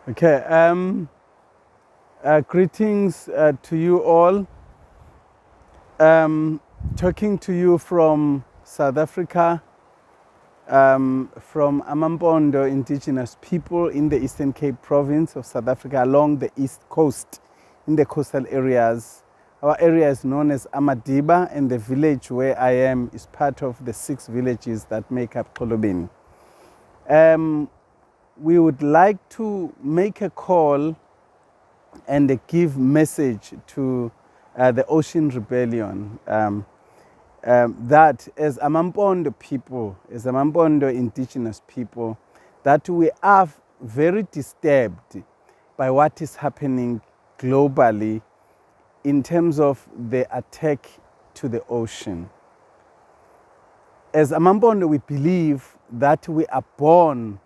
Okay, greetings to you all. Talking to you from South Africa, from amaMpondo indigenous people in the Eastern Cape province of South Africa along the east coast, in the coastal areas. Our area is known as Amadiba, and the village where I am is part of the 6 villages that make up Kolobeni. We would like to make a call and give message to the Ocean Rebellion that as amaMpondo people, as amaMpondo indigenous people, that we are very disturbed by what is happening globally in terms of the attack to the ocean. As amaMpondo, we believe that we are born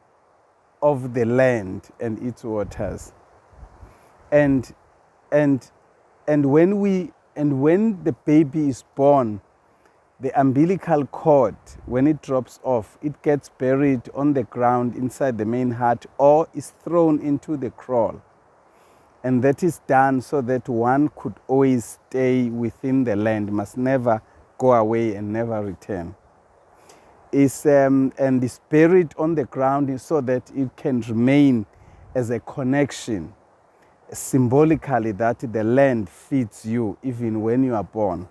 of the land and its waters. And when the baby is born, the umbilical cord, when it drops off, it gets buried on the ground inside the main heart or is thrown into the kraal. And that is done so that one could always stay within the land, must never go away and never return. And is buried on the ground so that it can remain as a connection, symbolically, that the land feeds you even when you are born.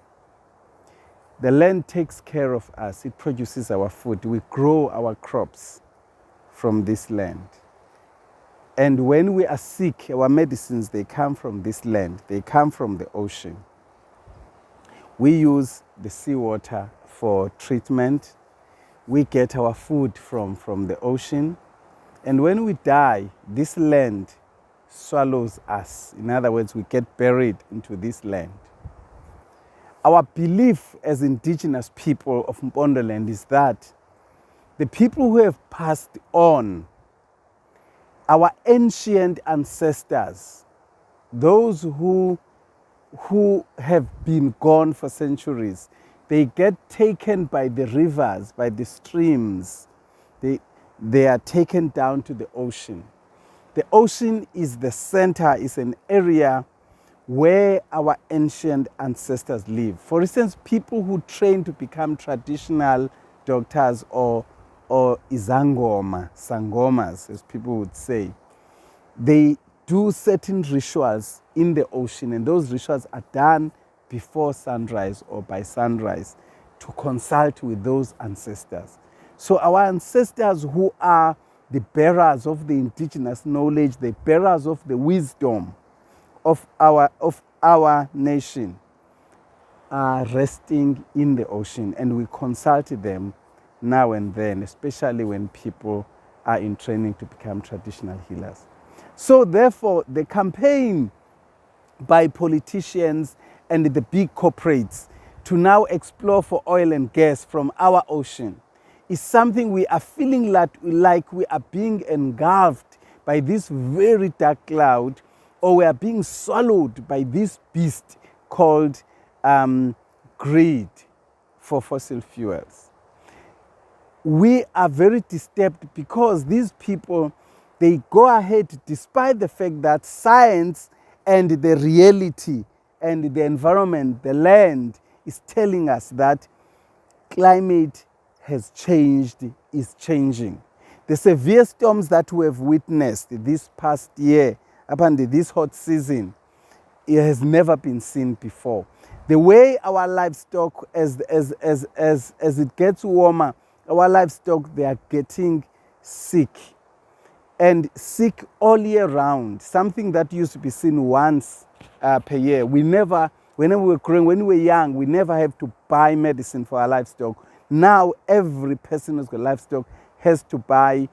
The land takes care of us. It produces our food. We grow our crops from this land. And when we are sick, our medicines, they come from this land. They come from the ocean. We use the seawater for treatment. We get our food from the ocean. And when we die, this land swallows us. In other words, we get buried into this land. Our belief as indigenous people of Mpondo land is that the people who have passed on, our ancient ancestors, those who have been gone for centuries, they get taken by the rivers, by the streams. They are taken down to the ocean. The ocean is the center, is an area where our ancient ancestors live. For instance, people who train to become traditional doctors or izangoma, sangomas, as people would say, they do certain rituals in the ocean, and those rituals are done before sunrise or by sunrise to consult with those ancestors. So our ancestors, who are the bearers of the indigenous knowledge, the bearers of the wisdom of our nation, are resting in the ocean, and we consult them now and then, especially when people are in training to become traditional healers. So therefore, the campaign by politicians and the big corporates to now explore for oil and gas from our ocean is something we are feeling like we are being engulfed by this very dark cloud, or we are being swallowed by this beast called greed for fossil fuels. We are very disturbed because these people, they go ahead despite the fact that science and the reality and the environment, the land, is telling us that climate has changed, is changing. The severe storms that we have witnessed this past year, up until this hot season, it has never been seen before. The way our livestock, as it gets warmer, our livestock, they are getting sick, and sick all year round. Something that used to be seen once per year. Whenever we were growing, when we were young, we never have to buy medicine for our livestock. Now every person who's got livestock has to buy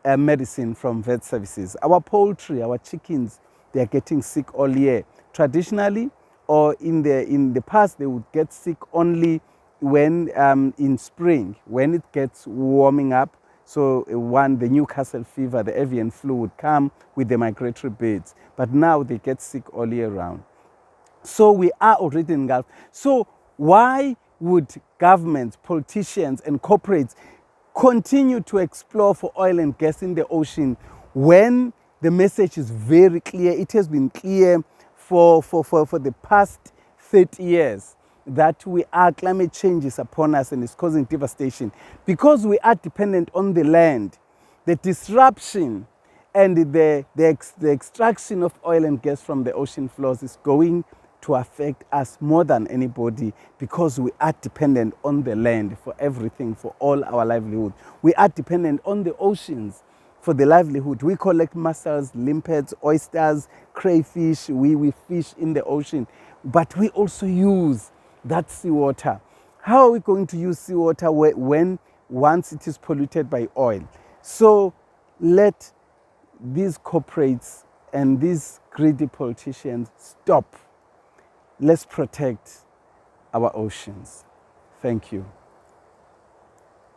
medicine from vet services. Our poultry, our chickens, they are getting sick all year. Traditionally, or in the past, they would get sick only when in spring, when it gets warming up. So the Newcastle fever, the avian flu would come with the migratory birds. But now they get sick all year round. So we are already engulfed. So why would governments, politicians, and corporates continue to explore for oil and gas in the ocean when The message is very clear. It has been clear for the past 30 years that climate change is upon us and is causing devastation. Because we are dependent on the land, the disruption and the extraction of oil and gas from the ocean floors is going to affect us more than anybody, because we are dependent on the land for everything, for all our livelihood. We are dependent on the oceans for the livelihood. We collect mussels, limpets, oysters, crayfish. We fish in the ocean, but we also use that seawater. How are we going to use seawater when once it is polluted by oil? So let these corporates and these greedy politicians stop. Let's protect our oceans. Thank you.